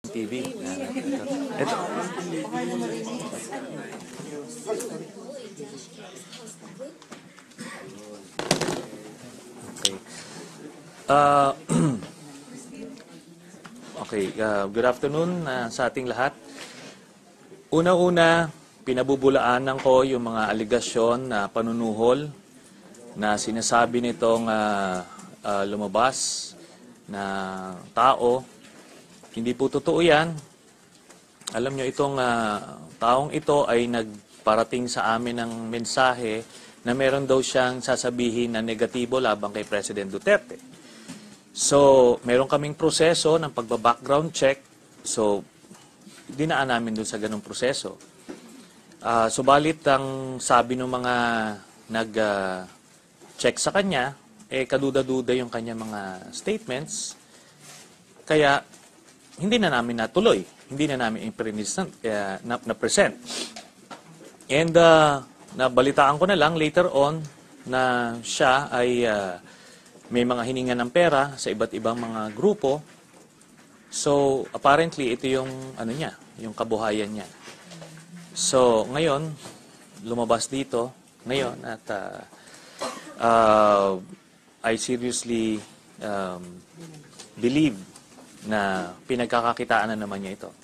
TV. Ito. Okay. Okay, good afternoon sa ating lahat. Una-una, pinabubulaanan ko yung mga aligasyon na panunuhol na sinasabi nitong lumabas na tao. Hindi po totoo yan. Alam nyo, itong taong ito ay nagparating sa amin ng mensahe na meron daw siyang sasabihin na negatibo labang kay President Duterte. So, meron kaming proseso ng pagba-background check. So, dinaan namin doon sa ganung proseso. Subalit, ang sabi ng mga nag-check sa kanya, kaduda-duda yung kanya mga statements. Kaya, hindi na namin natuloy. Hindi na namin na-present. And, nabalitaan ko na lang later on na siya ay may mga hininga ng pera sa iba't ibang mga grupo. So, apparently, ito yung, yung kabuhayan niya. So, ngayon, lumabas dito, ngayon, at I seriously believe na pinagkakakitaan na naman niya ito.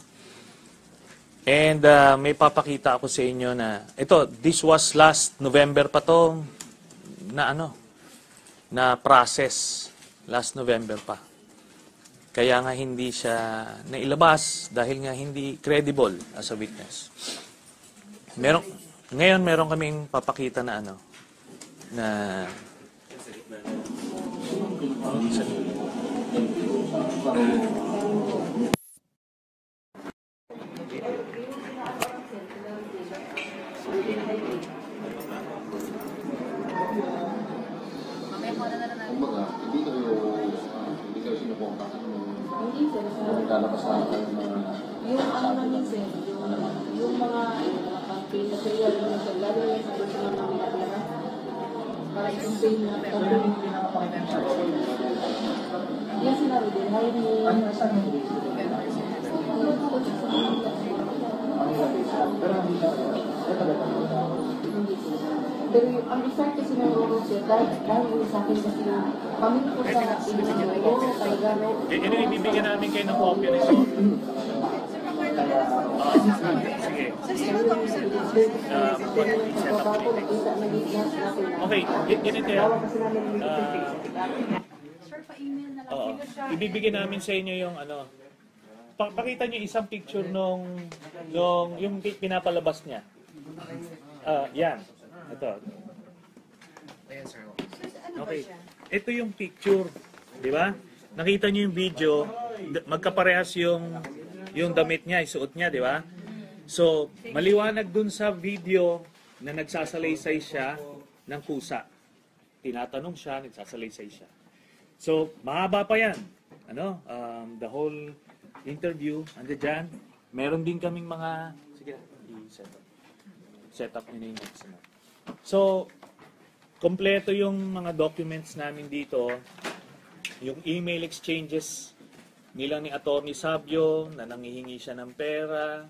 And may papakita ako sa inyo na, this was last November pa to, na process, last November pa. Kaya nga hindi siya nailabas dahil nga hindi credible as a witness. Ngayon meron kaming papakita na yung namin sir, yung mga campaign material yung sir, lalo yung sa personal namin na pera para i-campaign na yan sinabi din, pero ang effect kasi ng rolo sir, dahil sa akin kasi kami po sa talaga ibibigyan namin kayo ng copy nito. Sige. Okay, ganito yan. Ibibigyan namin sa inyo yung pakita nyo isang picture yung pinapalabas niya. Yan. Ito. Okay. Ito yung picture. Di ba? Nakita nyo yung video. Magkaparehas yung damit niya, isuot niya, di ba? So, maliwanag dun sa video na nagsasalaysay siya ng kusa. Tinatanong siya, nagsasalaysay siya. So, mahaba pa yan. The whole interview, dyan. Meron din kaming mga, sige, set up nyo na yung next. So, kompleto yung mga documents namin dito. Yung email exchanges nila ni Attorney Sabio na nanghihingi siya ng pera.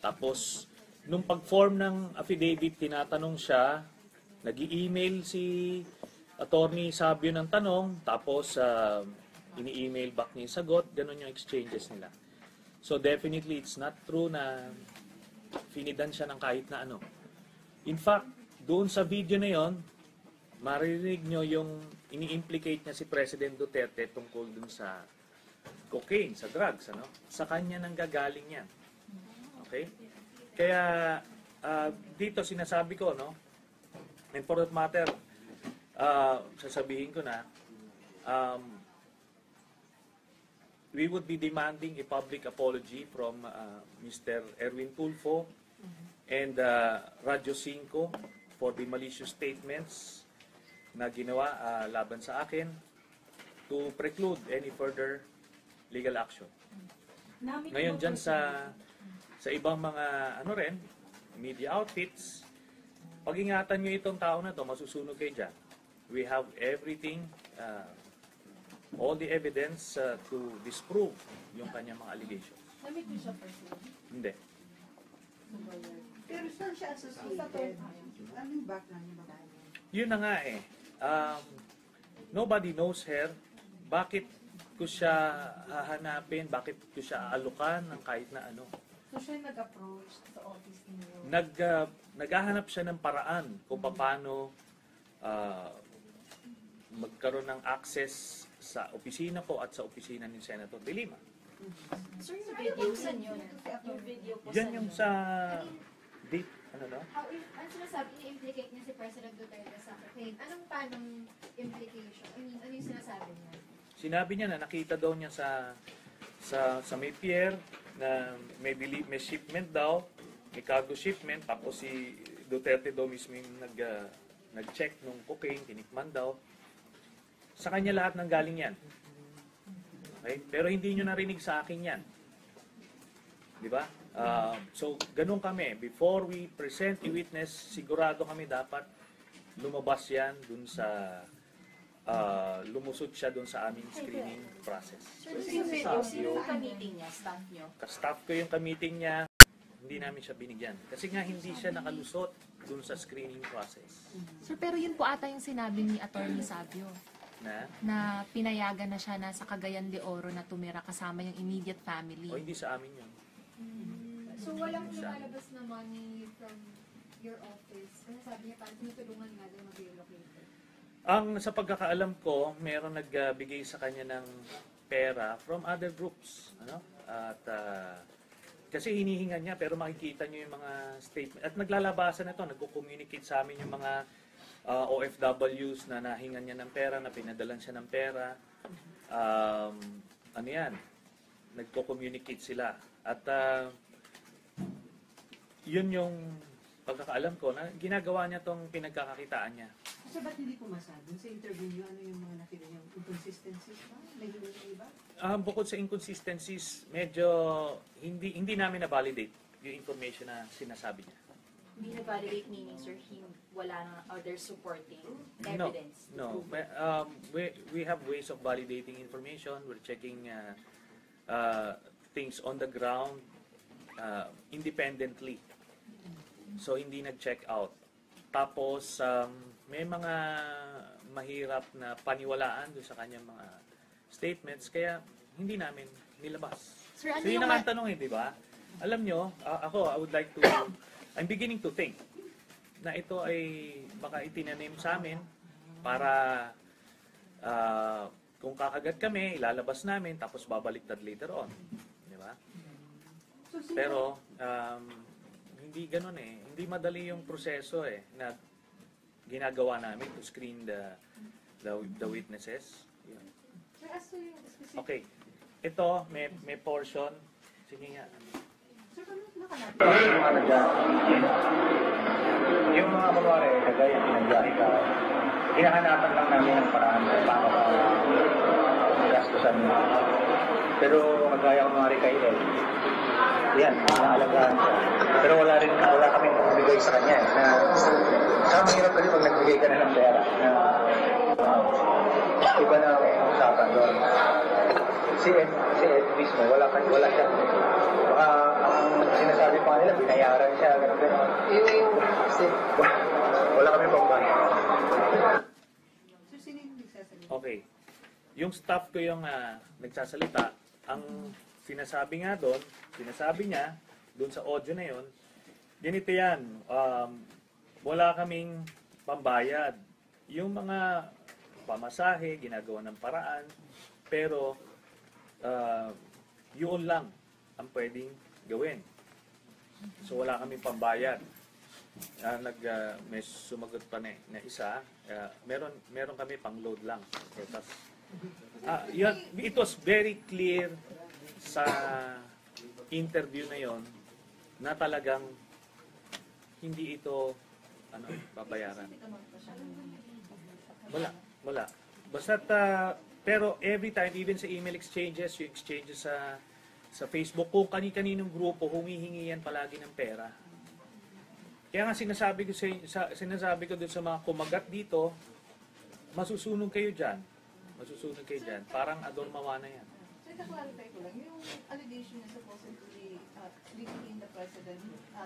Tapos, nung pag-form ng affidavit, tinatanong siya, nag-i-email si Attorney Sabio ng tanong, tapos ini-email back niya yung sagot, ganun yung exchanges nila. So, definitely, it's not true na finidan siya ng kahit na ano. In fact, doon sa video na yon, maririnig nyo yung ini-implicate niya si President Duterte tungkol dun sa cocaine, sa drugs, Sa kanya nang gagaling yan. Okay? Kaya, dito sinasabi ko, and for that matter, sasabihin ko na, we would be demanding a public apology from Mr. Erwin Tulfo and Radyo 5 for the malicious statements na ginawa laban sa akin to preclude any further legal action. Ngayon dyan sa ibang mga media outfits, pag-ingatan nyo itong tao na to, masusunog kayo dyan. We have everything, all the evidence to disprove yung kanyang mga allegations. Namit ko siya personally. Hindi. Pero saan siya associated? Anong background niya ba? Yun na nga eh. Nobody knows her. Bakit ko siya hahanapin? Bakit ko siya aalukan ng kahit na ano? So siya nag-approach sa office niyo? Naghahanap siya ng paraan kung paano magkaroon ng access sa opisina ko at sa opisina ni Senator De Lima. Sir, yung video sa inyo, yung video po Yan sa yung inyo. sa date, ano no? Ano sinasabi, i-implicate niya si President Duterte sa akin? Anong panong implication? I mean, ano yung sinasabi niya? Sinabi niya na nakita daw niya sa may pier na may shipment daw, may cargo shipment, tapos si Duterte daw mismo yung nag-check nung cocaine, tinikman daw. Sa kanya lahat ng galing yan. Okay? Pero hindi nyo narinig sa akin yan. Di ba? So, ganun kami. Before we present a witness, sigurado kami dapat lumabas yan dun sa lumusot siya dun sa aming screening process. Sir, yung video, sino yung ka-meeting niya, staff niyo? Ka-staff ko yung ka-meeting niya, hindi namin siya binigyan. Kasi nga hindi siya nakalusot dun sa screening process. Sir, pero yun po ata yung sinabi ni Attorney Savio na pinayagan na siya na sa Cagayan de Oro na tumira kasama yung immediate family. O hindi sa amin yun. So, walang lumalabas na money from your office. Ano sabi niya, parang tinutulungan nga daw mag-relocate. Ang sa pagkakaalam ko, meron nagbigay sa kanya ng pera from other groups. Ano? At kasi hinihingan niya, pero makikita niyo yung mga statement. At naglalabasan na ito, nagko-communicate sa amin yung mga OFWs na nahingan niya ng pera, na pinadalan siya ng pera. Ano yan? Nagko-communicate sila. At yun yung pagkakaalam ko na ginagawa niya tong pinagkakakitaan niya. So, ba't hindi pumasado? Sa interview niyo, ano yung mga nakita niyang inconsistencies ba? May iba? Bukod sa inconsistencies, medyo hindi namin na-validate yung information na sinasabi niya. Hindi na-validate meaning, sir, wala na other supporting evidence. No. We have ways of validating information. We're checking things on the ground independently. So, hindi nag-check out. Tapos, may mga mahirap na paniwalaan doon sa kanyang mga statements, kaya hindi namin nilabas. Sir, ano So, yun yung ang tanong di ba? Alam nyo, I would like to, I'm beginning to think na ito ay baka itinanim sa amin para kung kakagat kami, ilalabas namin, tapos babaliktad later on. Di ba? Pero, hindi ganun eh. Hindi madali yung proseso eh, na ginagawa namin to screen the witnesses. Yun. Okay. Ito, may portion. Sige nga. Sir, paano nakalapit? Yung mga kunwari, kagaya pinagbiyahe ka, hinahanapan lang namin ng paraan kung paano ka gastusan mo. Pero kagaya kunwari kay Ed, yan, naalagaan siya. Pero wala kami magbigay sa kanya. Saka mahirap kasi pag nagbigay ka na ng pera. Iba na ang usapan doon. Si Ed mismo, wala siya. Baka ang sinasabi pa nila, binayaran siya. Wala kami pagbayad. So, sino yung nagsasalita? Okay. Yung staff ko yung nagsasalita, ang sinasabi niya doon sa audio na yon, ganito yan, wala kaming pambayad. Yung mga pamasahe, ginagawa ng paraan, pero yun lang ang pwedeng gawin. So wala kaming pambayad. May sumagot pa na isa, meron kami pang-load lang. So, it was very clear sa interview na yon na talagang hindi ito babayaran. Wala. Basta pero every time, even sa email exchanges, yung exchanges sa Facebook, kung kani-kaninong grupo, humihingi yan palagi ng pera. Kaya nga sinasabi ko doon sa mga kumagat dito, masusunog kayo dyan. Parang adormawa na yan. So, Nagka-clarify ko lang, yung allegation na supposedly linking the president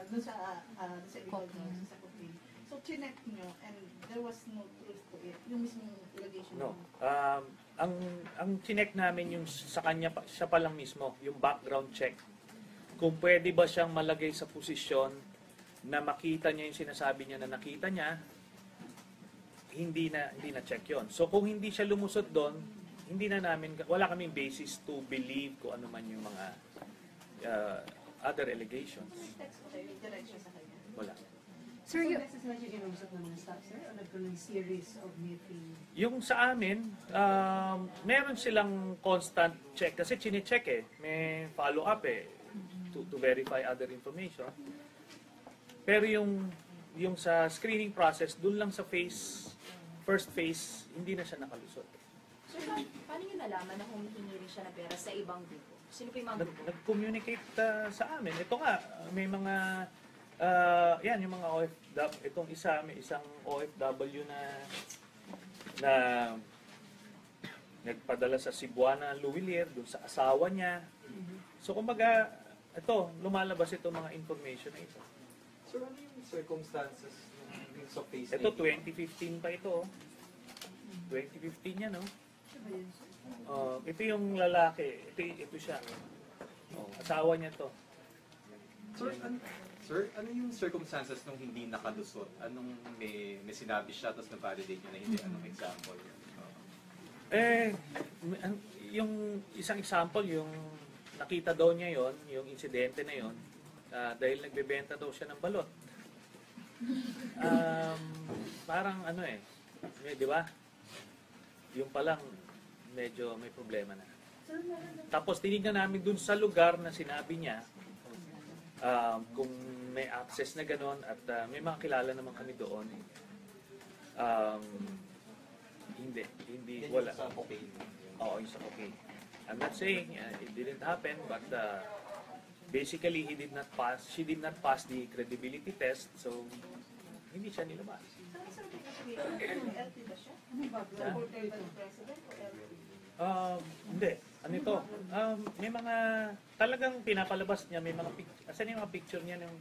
dun sa illegal drugs sa cocaine. So, chinek nyo and there was no truth to it. Yung mismong allegation No. nyo. Ang chinek namin yung sa kanya, siya pa lang mismo, yung background check. Kung pwede ba siyang malagay sa posisyon na makita niya yung sinasabi niya na nakita niya, hindi na check yon. So kung hindi siya lumusot doon, wala kaming basis to believe kung ano man yung mga other allegations. Text ko kayo, diretso sa kanya. Wala. So, this is not yung kinusap ng mga staff, sir? O nagkaroon ng series of meeting? Yung sa amin, meron silang constant check kasi chine-check may follow-up to verify other information. Pero yung sa screening process, dun lang sa first phase, hindi na siya nakalusot. So, paano nyo nalaman na humihingi rin siya ng pera sa ibang grupo? Sino pa yung mga grupo? Nag-communicate sa amin. Ito nga, may mga yan, yung mga OFW, itong may isang OFW na nagpadala sa Cebuana, Luwilier, dun sa asawa niya. So, kumbaga, lumalabas itong mga information na ito. So, ano yung circumstances ng sa face? Ito, 2015 pa ito. 2015 yan, no? Ito yung lalaki. Ito siya. Asawa niya to. Sir, ano yung circumstances nung hindi nakalusot? Anong may sinabi siya tapos na-validate niya na hindi? Anong example? Yung isang example, yung nakita daw niya yung insidente na yon, dahil nagbebenta daw siya ng balot. Parang di ba? Yung palang medyo may problema na. Tapos tinignan namin dun sa lugar na sinabi niya, kung may access na gano'n at may mga kilala naman kami doon. Hindi, wala. Sa cocaine. Oo, yung sa cocaine. I'm not saying it didn't happen, but basically she did not pass the credibility test, so hindi siya nilabas. LT ba siya? Ano ba? Supporter ba ng president o LT? Hindi. Ano ito? May mga talagang pinapalabas niya, may mga asan yung mga picture niya ng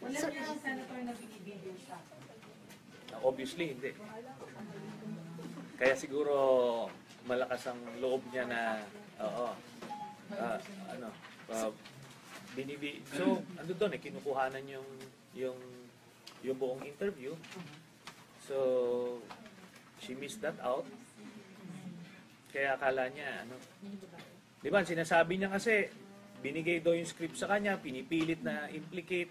Wala niya si Senator na binibideo siya. obviously hindi. Kaya siguro malakas ang loob niya na so ano doon kinukuhanan yung buong interview. So she missed that out. Kaya akala niya di ba sinasabi niya kasi binigay daw yung script sa kanya, pinipilit na implicate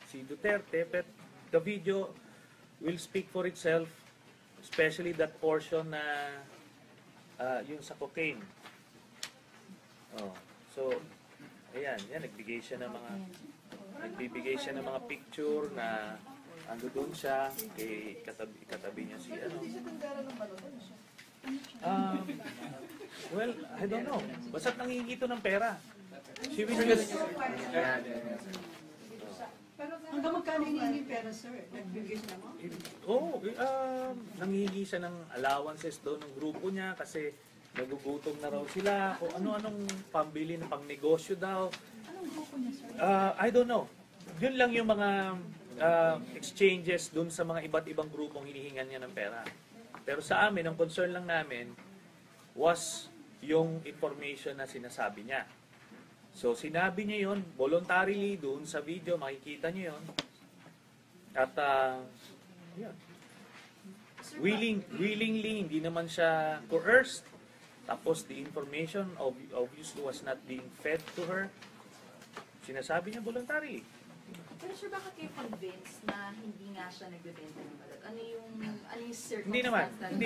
si Duterte, but the video will speak for itself, especially that portion na yung sa cocaine. So, ayan, nagbibigay siya ng mga picture na ando doon siya, katabi niya si Hindi siya tundara ng balot. Ano siya? Well, I don't know. Basta't nangingi ito ng pera. She will Hanggang magkano hinihingi pera, sir? Nagbigay siya mo? nangihingi siya ng allowances doon ng grupo niya kasi nagugutom na raw sila o ano-anong pambili na pangnegosyo daw. Anong grupo niya, sir? I don't know. Yun lang yung mga exchanges doon sa mga iba't ibang grupong hinihingan niya ng pera. Pero sa amin, ang concern lang namin was yung information na sinasabi niya. So, sinabi niya yon voluntarily doon sa video, makikita niyo yon. At, yun. Willingly, hindi naman siya coerced. Tapos, the information obviously was not being fed to her. Sinasabi niya voluntarily. Pero sir, bakit kayo convinced na hindi nga siya nagbebenta ng balot? Ano yung circumstance? Hindi naman. Paano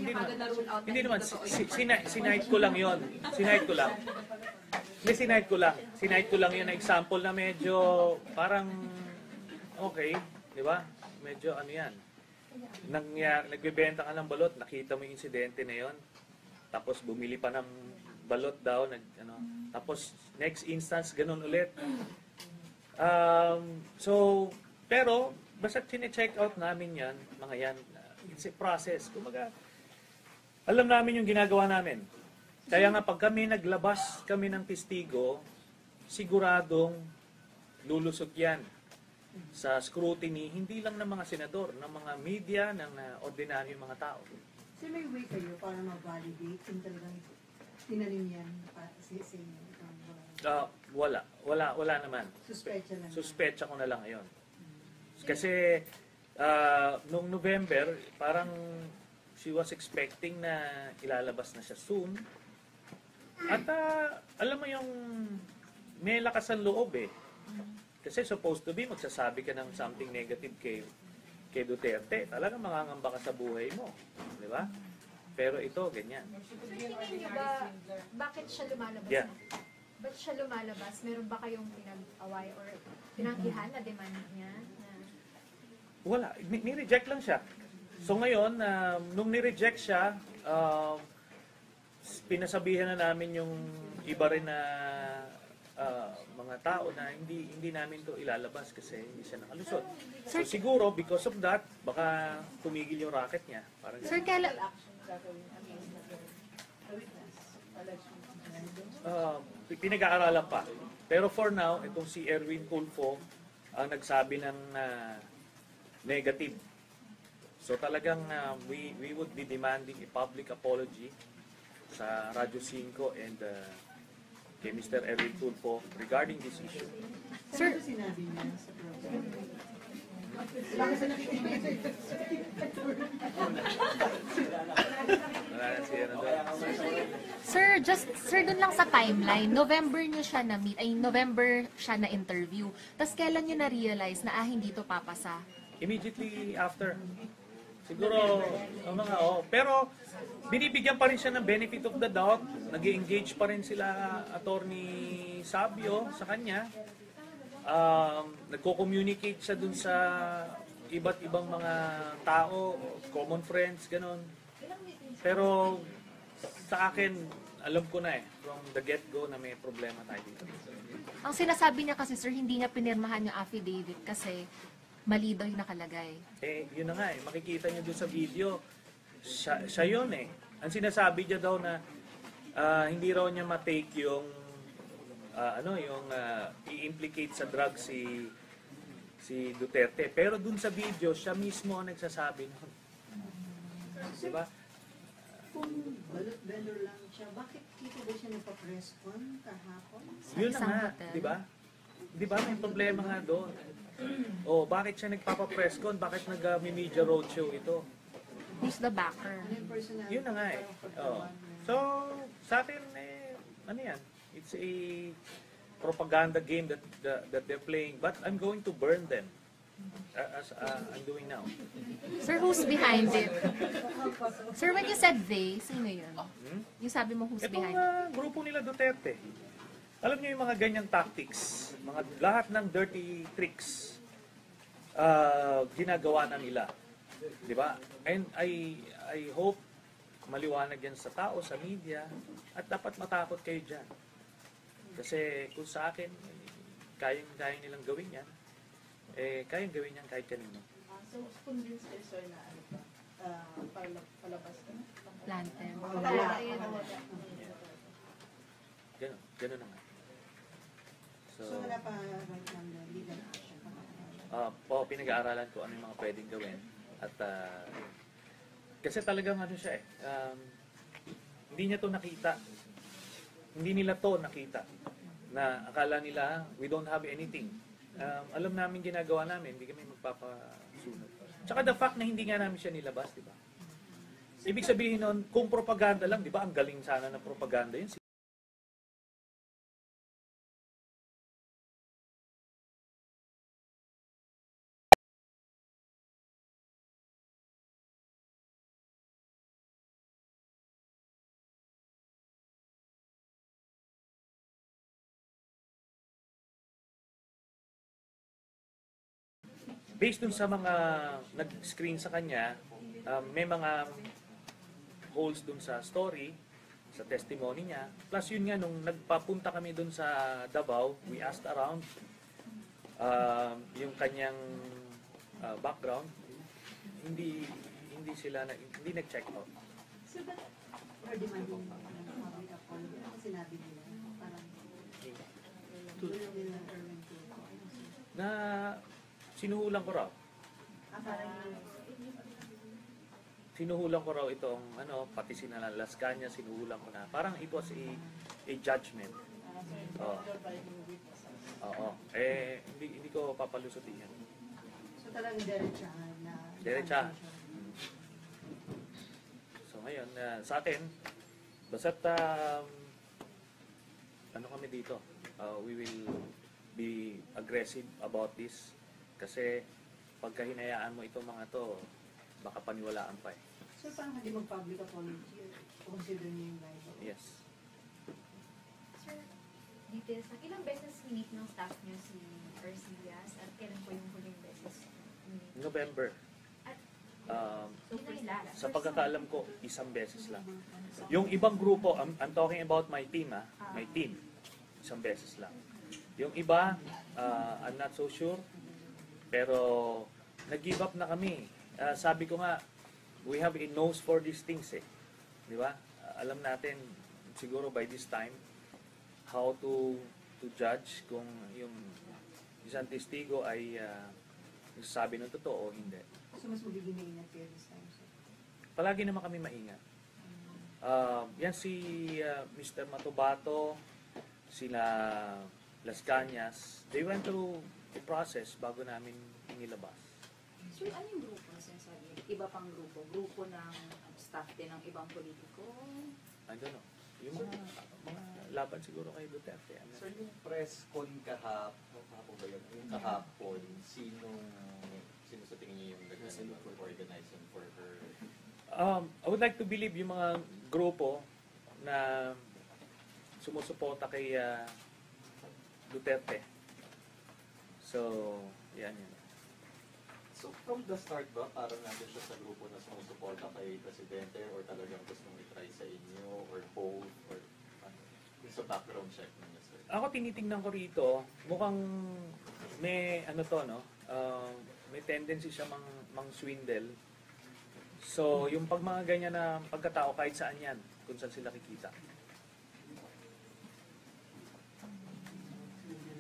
nyo agad na-rule out Hindi naman. totoo yung Sinight ko lang yon. Sinight ko lang yun na example na medyo parang okay. Di ba? Medyo ano yan. nagbebenta ka ng balot, nakita mo yung insidente na yon, tapos bumili pa ng balot daw, tapos next instance, ganun ulit. So, pero, basta chine-check out namin yan, mga yan, it's a process. Kumaga, alam namin yung ginagawa namin. Kaya nga pag kami naglabas kami ng testigo, siguradong lulusog yan sa scrutiny, hindi lang ng mga senador, ng mga media, ng ordinaryong mga tao. So may way kayo para ma-validate kung talagang tinanim yan para sa inyo? Wala naman. Suspecha lang. Suspecha ko na lang ngayon. Kasi noong November, parang she was expecting na ilalabas na siya soon. At alam mo yung may lakas ang loob eh. Kasi supposed to be magsasabi ka ng something negative kay Duterte. Talagang mangangamba ka sa buhay mo. Di ba? Pero ito, ganyan. Sir, tingin niyo ba, bakit siya lumalabas? Yeah. Ba't siya lumalabas? Meron ba kayong pinag-away or pinanggihan na demand niya? Wala. Ni-reject lang siya. So ngayon, nung ni-reject siya, pinasabihan na namin yung iba rin na mga tao na hindi namin to ilalabas kasi hindi siya nakalusot. So siguro, because of that, baka tumigil yung racket niya. Parang Sir, kailan... pinag-aaralan pa. Pero for now, itong si Erwin Tulfo ang nagsabi ng negative. So talagang we would be demanding a public apology sa Radyo 5 and kay Mr. Erwin Tulfo regarding this issue. Sir, sinabi niya sa program? Sir, dun lang sa timeline, November niyo siya na-meet, November siya na-interview. Tapos kailan niyo na-realize na hindi to papasa? Immediately after. Siguro, pero binibigyan pa rin siya ng benefit of the doubt. Nag-engage pa rin sila Attorney Sabio sa kanya. Nagko-communicate siya dun sa iba't ibang mga tao, common friends, ganun. Pero sa akin, alam ko na from the get-go na may problema tayo dito. Ang sinasabi niya kasi, sir, hindi niya pinirmahan yung affidavit kasi mali daw yung nakalagay. Yun na nga makikita niyo dun sa video, siya yun Ang sinasabi niya daw na hindi raw niya ma-take yung i-implicate sa drug si Duterte. Pero dun sa video, siya mismo ang nagsasabi nun. Diba? Kung vendor lang siya, bakit dito ba siya nagpa-press con kahapon? Yun na nga, diba? Diba may problema nga doon. Bakit siya nagpapa-press con? Bakit nag-media roadshow ito? Who's the backer? Yun na nga So, sa akin, ano yan? It's a propaganda game that they're playing. But I'm going to burn them. As I'm doing now. Sir, who's behind it? Sir, when you said they, sino yun? Yung sabi mo who's behind it? Itong grupo nila Duterte. Alam niyo yung mga ganyang tactics, lahat ng dirty tricks ginagawa na nila. Di ba? And I hope maliwanag yan sa tao, sa media, at dapat matakot kayo dyan. Kasi kung sa akin, kayang nilang gawin yan, kayang gawin yan kahit kanino. So, convince kayo, sir, na palabas ka na? Plantem. Ganun naman. So wala pa ng legal action? Pinag-aaralan ko ano yung mga pwedeng gawin. At kasi talagang siya hindi niya to nakita. Hindi nila to nakita. Na akala nila, we don't have anything. Alam namin ginagawa namin, hindi kami magpapasunod. Tsaka the fact na hindi nga namin siya nilabas, di ba? Ibig sabihin nun, kung propaganda lang, di ba, ang galing sana na propaganda yun. based dun sa mga nag-screen sa kanya, may mga holes dun sa story, sa testimony niya. Plus yun nga, nung nagpapunta kami dun sa Davao, we asked around yung kanyang background, hindi hindi nag-check out. So that, or demanding public apology, ako sinabi nila, parang, tulong nila Erwin Tulfo. Na sinuhulan ko raw. Sinuhulan ko raw itong pati sina Las Cañas, sinuhulan ko na. Parang it was a judgment. Oo. Oo. Hindi ko papalusutin yan. So talagang diretsahan na. Diretsahan. So ngayon, sa akin, basta't kami dito, we will be aggressive about this kasi pagka hinayaan mo itong mga to, baka paniwalaan pa eh. So parang hindi mag-public apology, consider niyo yung Bible? Yes. Sir, details na ilang beses minute ng staff niyo si Arcillas at kailan po yung huling beses? November. Sa pagkakaalam ko, isang beses lang. Yung ibang grupo, I'm talking about my team, my team, isang beses lang. Yung iba, I'm not so sure, pero nag-give up na kami. Sabi ko nga, we have a nose for these things eh. Di ba? Alam natin, siguro by this time, how to judge kung yung isang testigo ay nagsasabi ng totoo o hindi. So mas magiging maingat kayo this time, sir? Palagi naman kami maingat. Yan si Mr. Matubato, sila Las Cañas, they went through the process bago namin inilabas. So, ano yung grupo na sinasabi? Iba pang grupo? Grupo ng staff din ng ibang politiko? I don't know. Yung mga laban siguro kay Duterte. Sir, yung press con kahapon ba yun? Yung kahapon, sino sa tingin niyo yung organizing for her? I would like to believe yung mga grupo na sumusuporta kay Duterte. So, yan. So, from the start ba, parang nandun siya sa grupo na sumusuporta kay Presidente or talagang gustong i-try sa inyo or both or sa background check niya, sir? Ako tinitingnan ko rito, mukhang may may tendency siya mang swindle. So, yung pag mga ganyan na pagkatao kahit saan yan, kung saan sila kikita.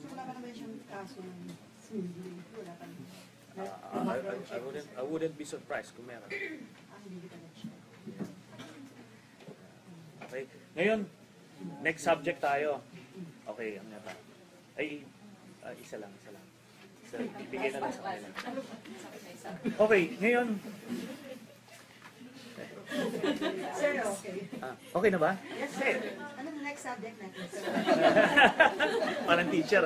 So wala pa naman siyang kaso ng swindling? Wala pa naman? I wouldn't be surprised kung meron. Hindi ka na siya. Okay. Ngayon, next subject tayo. Okay, ang nata. Isa lang. So, ibigay na lang sa kanila. Okay, ngayon. Sir, okay. Okay na ba? Yes, sir. Anong next subject natin, sir? Parang teacher,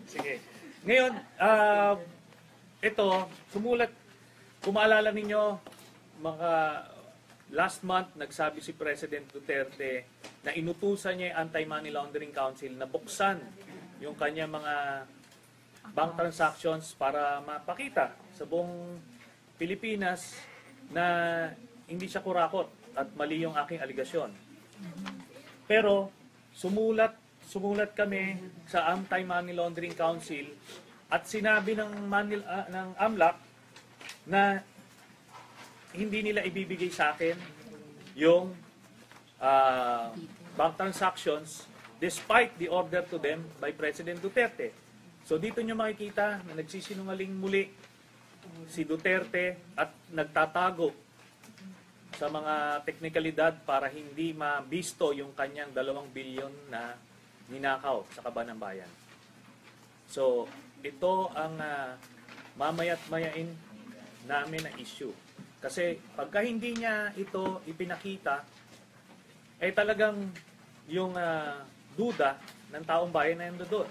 Sige. Ngayon, ito, kung maalala ninyo, last month, nagsabi si President Duterte na inutusan niya yung Anti-Money Laundering Council na buksan yung kanya mga bank transactions para mapakita sa buong Pilipinas na hindi siya kurakot at mali yung aking aligasyon. Pero sumulat kami sa Anti-Money Laundering Council at sinabi ng AMLAC na hindi nila ibibigay sa akin yung bank transactions despite the order to them by President Duterte. So dito nyo makikita na nagsisinungaling muli si Duterte at nagtatago sa mga teknikalidad para hindi mabisto yung kanyang 2 bilyon na ninakaw sa Kaban ng Bayan. So ito ang mamaya't mayain namin na issue. Kasi pagka hindi niya ito ipinakita, ay talagang yung duda ng taong bayan na yun doon,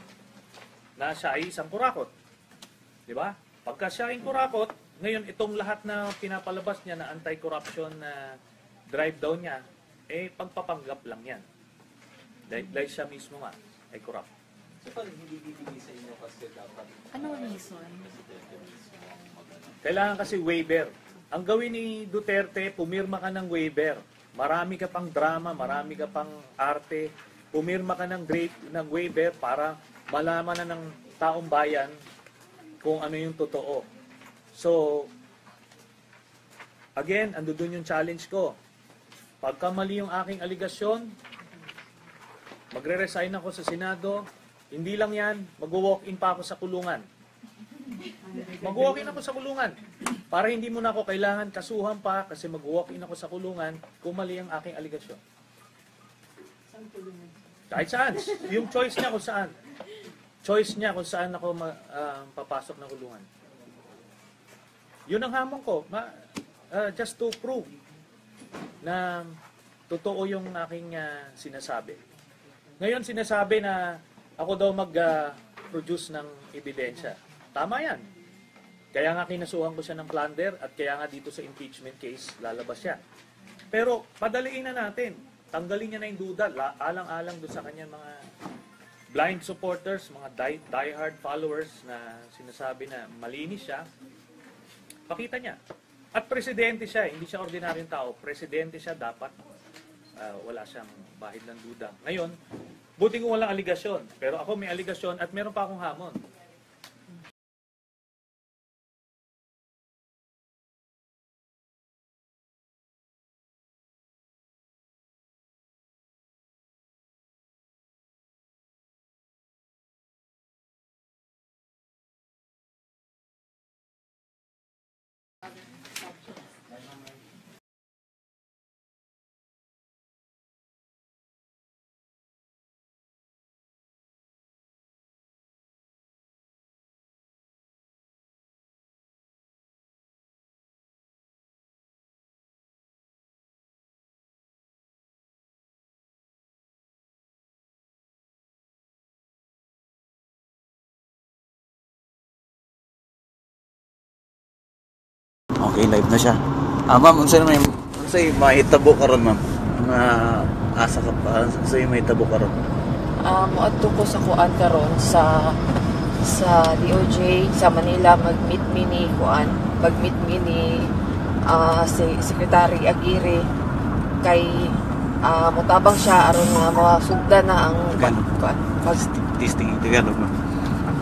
na siya ay isang kurakot. Di ba? Pagka siya ay kurakot, ngayon itong lahat na pinapalabas niya na anti-corruption na drive down niya, pagpapanggap lang yan. Dahil siya mismo nga ay corrupt. So So parang hindi bibigay sa inyo kasi dapat Anong reason? presidente mismo mag-ano. Kailangan kasi waiver. Ang gawin ni Duterte, pumirma ka ng waiver. Marami ka pang drama, marami ka pang arte. Pumirma ka ng waiver para malaman na ng taong bayan kung ano yung totoo. So, again, ando dun yung challenge ko. Pagka mali yung aking aligasyon, magre-resign ako sa Senado. Hindi lang yan, mag-walk-in pa ako sa kulungan. Mag-walk-in ako sa kulungan. Para hindi mo na ako kailangan kasuhan pa kasi mag-walk-in ako sa kulungan kung mali ang aking aligasyon. Kahit saan. Yung choice niya kung saan. Choice niya kung saan ako papasok na kulungan. Yun ang hamon ko. Just to prove na totoo yung aking sinasabi. Ngayon sinasabi na ako daw mag-produce ng ebidensya. Tama yan. Kaya nga kinasuhan ko siya ng plunder at kaya nga dito sa impeachment case lalabas siya. Pero padaliin na natin. Tanggalin niya na yung duda. Alang-alang doon sa kanyang mga blind supporters, mga die-hard followers na sinasabi na malinis siya. Pakita niya. At presidente siya, hindi siya ordinaryong tao. Presidente siya, dapat wala siyang bahid ng duda. Ngayon, buti kung walang aligasyon. Pero ako may aligasyon at meron pa akong hamon. Okay, live na siya. Ma'am, unsay mahitabo karon, ma'am? Nga asa ka pa, unsay mahitabo karon? Muadto ko sa kuan karon sa DOJ sa Manila mag-meet mi ni si Secretary Aguirre kay mutabang siya aron nga masugdan na ang Testing Tagalog, ma'am.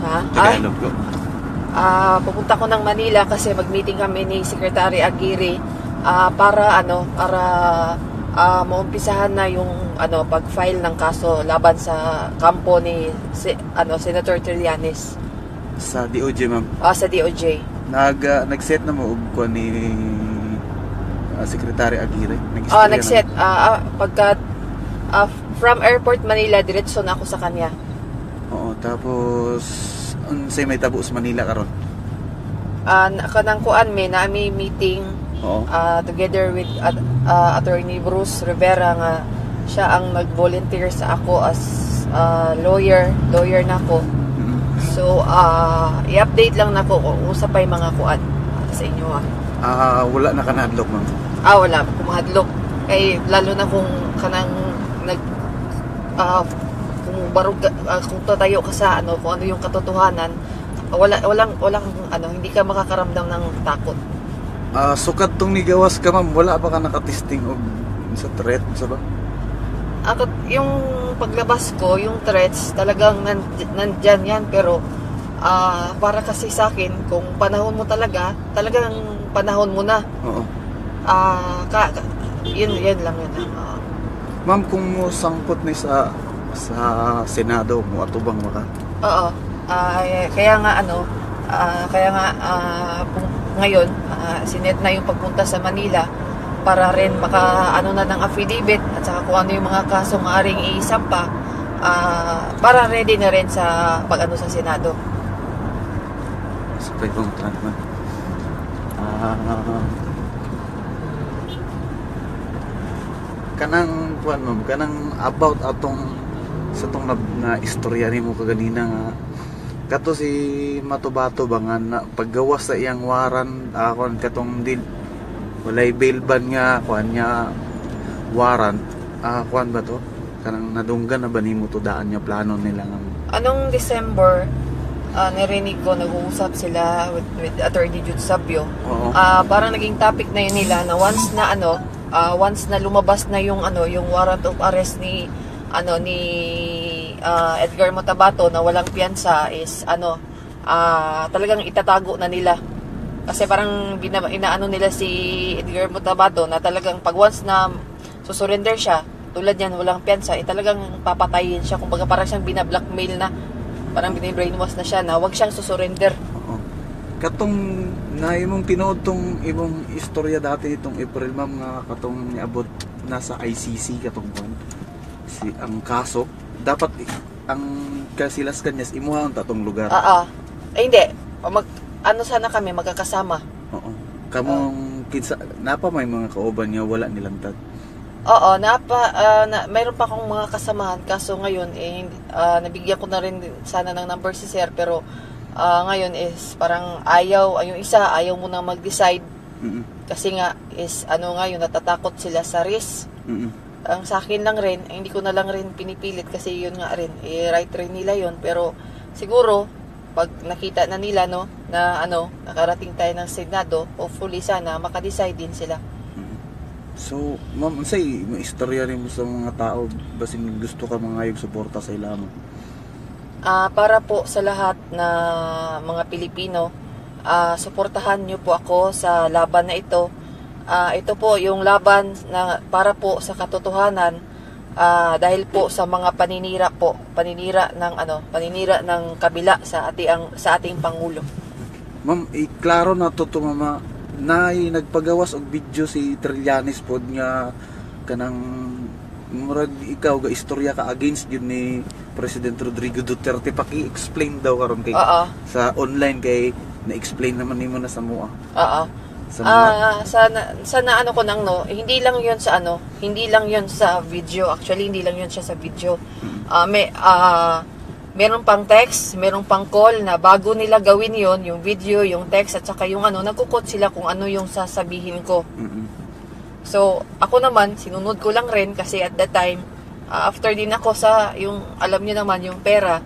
Ha? Tagalog ko. Pupunta ko ng Manila kasi mag-meeting kami ni Secretary Aguirre para maumpisahan na yung pag-file ng kaso laban sa kampo ni Senator Trillanes Sa DOJ, ma'am. sa DOJ. Nag-set na mo og kuan ni Secretary Aguirre. Nag-set pagka from Airport Manila diretso na ako sa kanya. Oo, tapos unsay mahitabo sa Manila karon? Kanang kuan na may meeting Oo. together with Attorney Bruce Rivera nga siya ang nag-volunteer sa ako as lawyer na ako. So i-update lang nako kung usa pay mga kuan sa inyo Wala na kanadlok, ma'am. wala kumahadlok kay lalo na kung kanang kung barug kung tatayo ka sa kung ano yung katotohanan walang hindi ka makakaramdam ng takot. Sukat tong nigawas ka, ma'am, wala pa ka nakatesting og sa threat sa ba? Yung paglabas ko, yung threats talagang nandyan yan pero para kasi sa akin kung panahon mo talagang panahon mo na. Oo. Yun lang yun. Ma'am, kung mo sangkot ni sa Senado mo atubang maka. Oo. Kaya nga ngayon sinet na yung pagpunta sa Manila para rin maka na ng affidavit at saka kung ano yung mga kasong maaring iisampa para ready na rin sa sa Senado. Sa pagkong ma'am. Kanang kuan, ma'am, kanang about atong sa tong na istorya nimo kaganina nga kato si Matubato ba nga na paggawas sa iyang waran akon katong din walay bail ban nga kuan niya waran kuan ba to Kanang nadunggan na ba nimo to daan nga plano nila nga Anong December, narinig ko nag-uusap sila with Attorney Jude Sabio. Oo. Parang naging topic na yun nila na once na lumabas na yung warrant of arrest ni Edgar Motabato na walang piyansa is talagang itatago na nila. Kasi parang inaano nila si Edgar Motabato na talagang pag once na susurrender siya, tulad yan, walang piyansa, talagang papatayin siya. Kumbaga parang siyang binablockmail na, parang binabrainwash na siya na wag siyang susurrender. Oo. Katong na imong tinuod tong imong istorya dati itong April ma'am nga katong niabot nasa ICC katong buwan. Ang kaso dapat ang Kasilas Kanyas imuha ang tatong lugar. Hindi. Sana kami magkakasama. Oo. Kamong kinsa napa may mga kauban nga wala nilantad. Oo, mayroon pa akong mga kasamahan kaso ngayon nabigyan ko na rin sana ng number si Sir pero ngayon is parang yung isa ayaw mo na mag-decide. Kasi nga is ngayon natatakot sila sa risk. Ang sa akin lang rin, hindi ko na lang rin pinipilit kasi yun nga rin, right rin nila yun pero siguro pag nakita na nila na nakarating tayo ng Senado, hopefully sana maka-decide din sila. So, ma'am, say, may istorya rin mo sa mga tao basin gusto ka mangayog suporta sa ila mo? Para po sa lahat na mga Pilipino, suportahan niyo po ako sa laban na ito. Ito po yung laban na para po sa katotohanan dahil po sa mga paninira ng kabila sa ating pangulo. Ma'am, klaro na to mama na nagpagawas og video si Trillanes pod nga kanang murag ikaw ga istorya ka against yun ni President Rodrigo Duterte, paki-explain daw karon kay sa online kay na-explain naman nimo na sa mua. Sana ko nang hindi lang 'yon sa video. Actually hindi lang 'yon siya sa video. Meron pang text, meron pang call na bago nila gawin yon, yung video, yung text, at saka yung nagkukot sila kung ano yung sasabihin ko. So, ako naman, sinunod ko lang rin kasi at that time, after din ako sa, yung, alam niyo naman, yung pera.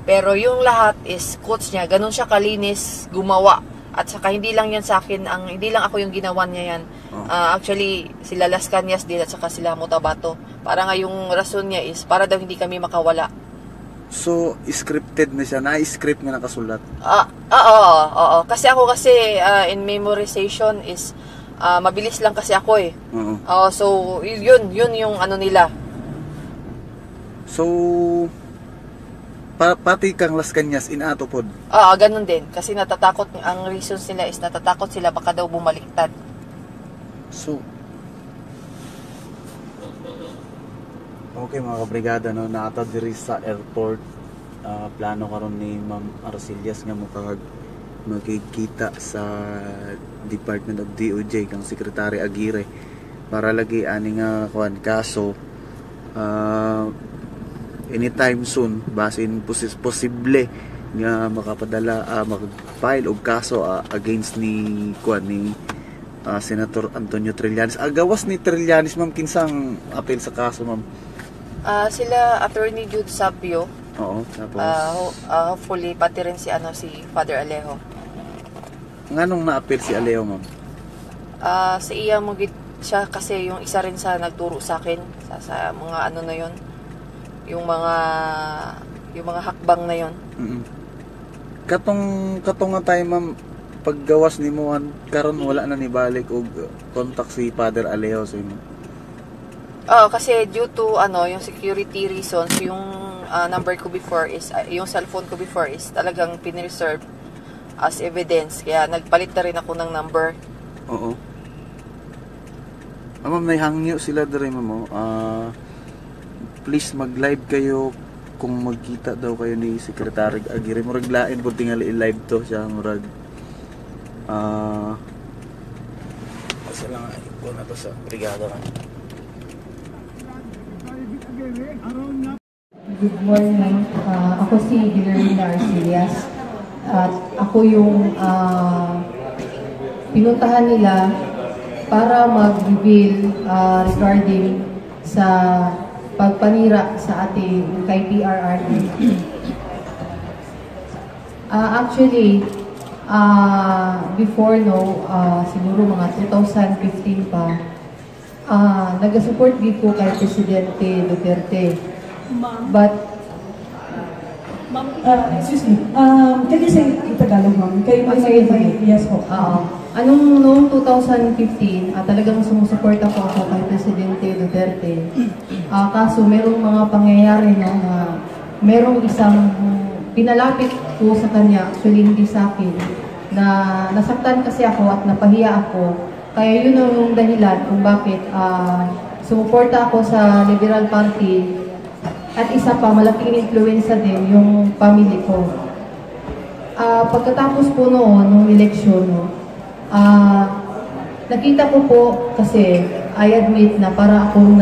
Pero yung lahat is quotes niya, ganun siya kalinis, gumawa. At saka hindi lang yan sa akin, hindi lang ako yung ginawa niya yan. Actually, sila Las Cañas din at saka sila Motabato. Para nga yung rason niya is, para daw hindi kami makawala. So, scripted na siya. Na-script nga nakasulat. Oo. Kasi ako in memorization is mabilis lang kasi ako eh. So, yun yung nila. So, pati kang Las Cañas inato pod. Ganun din. Kasi natatakot, ang reasons nila is natatakot sila baka daw bumaliktad. So, okay mga kabrigada, naata diri sa airport. Plano karon ni Ma'am Arcelias nga magkikita sa Department of DOJ kang Secretary Aguirre para lagi ani nga kaso anytime soon basin posible nga makapadala mag-file og kaso against ni Senator Antonio Trillanes. Gawas ni Trillanes ma'am kinsang apel sa kaso ma'am? Sila Attorney Jude Sabio. Oo, tapos hopefully pati rin si Father Alejo. Nganong na-apel si Alejo ma'am? Sa iya mo siya kasi yung isa rin sa nagturo sa akin sa mga na yon. Yung mga hakbang na yon. Katong nga tayo ma'am paggawas nimo karon wala na ni balik og contact si Father Alejo sa imo. Kasi due to yung security reasons, yung number ko before is yung cellphone ko before is talagang pinreserve as evidence. Kaya nagpalit na rin ako ng number. Oo. Ma'am, may hangyo sila diri ma'am. Please mag-live kayo kung magkita daw kayo ni Secretary Aguirre. Murag lain po tingali i-live to siya. Murag asa lang ko na to sa brigada man. Good morning. Ako si Guillermina Arcelias. At ako yung pinuntahan nila para mag-reveal regarding sa pagpanira sa ating kay PRRD. Actually, before siguro mga 2015 pa, nag-support din ko kay Presidente Duterte. But, excuse me, can you say Tagalog, ma'am? Yes po. Noong 2015, talagang sumusuporta po ako kay Presidente Duterte. Kaso merong mga pangyayari na merong isang pinalapit ko sa kanya, actually hindi sa akin, na nasaktan kasi ako at napahiya ako. Kaya yun ang dahilan kung bakit sumuporta ako sa Liberal Party. At isa pa, malaking influensya din yung family ko. Pagkatapos po nung eleksyon, nakita ko po kasi I admit na para akong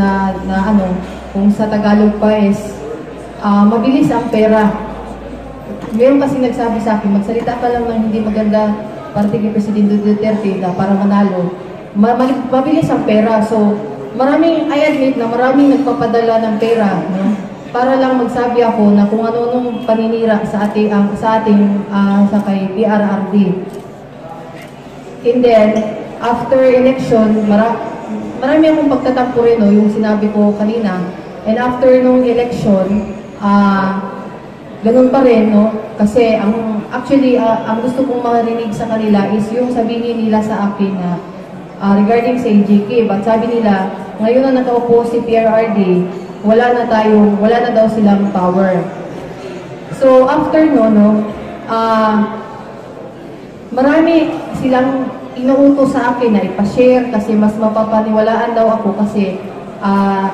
kung sa Tagalog pa is mabilis ang pera. Meron kasi nagsabi sa akin, magsalita ka lang ng hindi maganda parte kay Presidente Duterte para manalo. Mabilis ang pera. So, I admit na maraming nagpapadala ng pera, no? Para lang magsabi ako na kung ano-anong paninira sa kay PRRD. And then, after election, marami akong pagtatampo rin, no, yung sinabi ko kanina. And after nung election, ganun pa rin, no? Kasi ang gusto kong marinig sa kanila is yung sabihin nila sa akin na regarding sa AJK. But sabi nila, ngayon na nakaupo si PRRD, wala na daw silang power. So after marami silang inuutos sa akin na ipashare kasi mas mapapaniwalaan daw ako kasi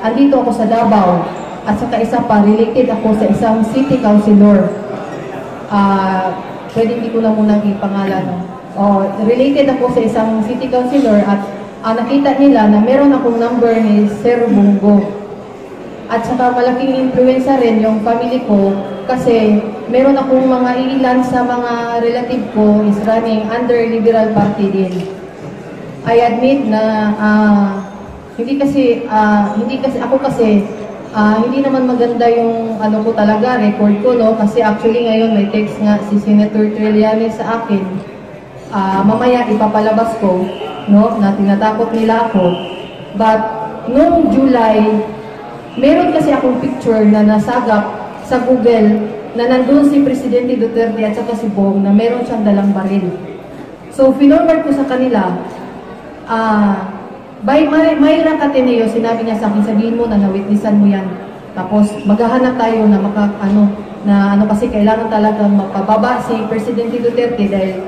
andito ako sa Davao. At saka isa pa, related ako sa isang city councilor. Pwede hindi ko na muna ipangalan. Related ako sa isang city councilor at nakita nila na meron akong number ni Sir Bungo. At saka malaking influensya rin yung family ko kasi meron akong mga ilan sa mga relative ko is running under Liberal Party din. I admit na hindi naman maganda yung ko talaga, record ko, no? Kasi actually ngayon may text nga si Senator Trillanes sa akin. Mamaya ipapalabas ko, no? Na tinatakot nila ako. But noong July, meron kasi akong picture na nasagap sa Google na nandun si Presidente Duterte at saka si Bong na meron siyang dalang baril. So, finorward ko sa kanila, by Mayra Cateneo, sinabi niya sa akin, sabihin mo na na-witnessan mo yan. Tapos, maghahanap tayo na kasi kailangan talaga mapababa si Presidente Duterte dahil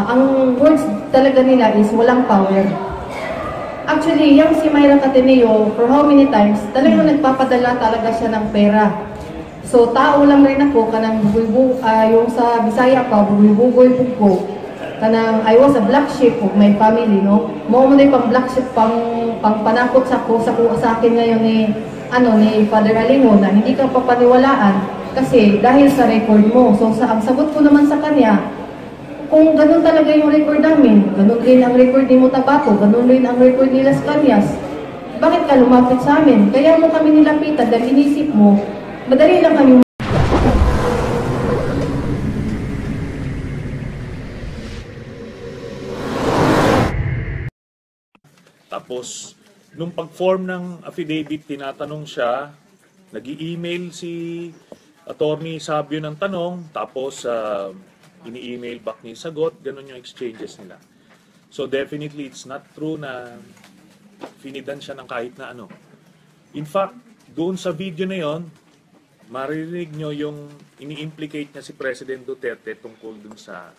ang words talaga nila is walang power. Actually, yung si Mayra Cateneo, for how many times, talagang nagpapadala talaga siya ng pera. So, tao lang rin ako, yung sa Bisaya pa, bugoy ko. Kanang I was a black sheep of my family, no? Mo na yung pang black sheep, pang panakot sa akin ngayon ni Father Alingo na hindi ka papaniwalaan kasi dahil sa record mo. So ang sagot ko naman sa kanya, kung ganun talaga yung record namin, ganun din ang record ni Mutabato, ganun din ang record ni Las Cañas, bakit ka lumapit sa amin? Kaya mo kami nilapitan dahil inisip mo, madali lang kami. Tapos, nung pag-form ng affidavit, tinatanong siya, nag-i-email si Attorney Sabio ng tanong, tapos ini-email back niya sagot, ganun yung exchanges nila. So definitely, it's not true na finidan siya ng kahit na ano. In fact, doon sa video na yon, maririnig nyo yung ini-implicate niya si President Duterte tungkol dun sa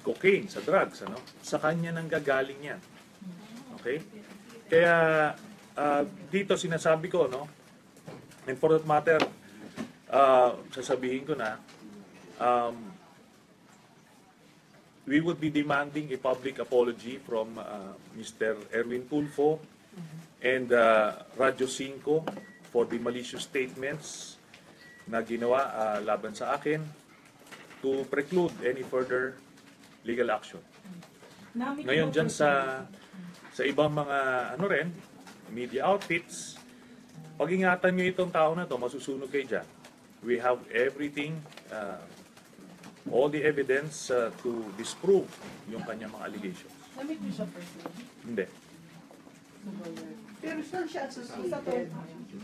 cocaine, sa drugs, ano? Sa kanya nang gagaling yan. Okay? Kaya dito sinasabi ko, no? And for that matter, sasabihin ko na we would be demanding a public apology from Mr. Erwin Tulfo and Radyo 5 for the malicious statements na ginawa laban sa akin to preclude any further legal action. Ngayon dyan sa ibang mga media outfits, pag-ingatan nyo itong tao na to, masusunog kayo dyan. We have everything, all the evidence to disprove yung kanyang mga allegations. Namit mo siya personally? Hindi. Pero saan siya associated?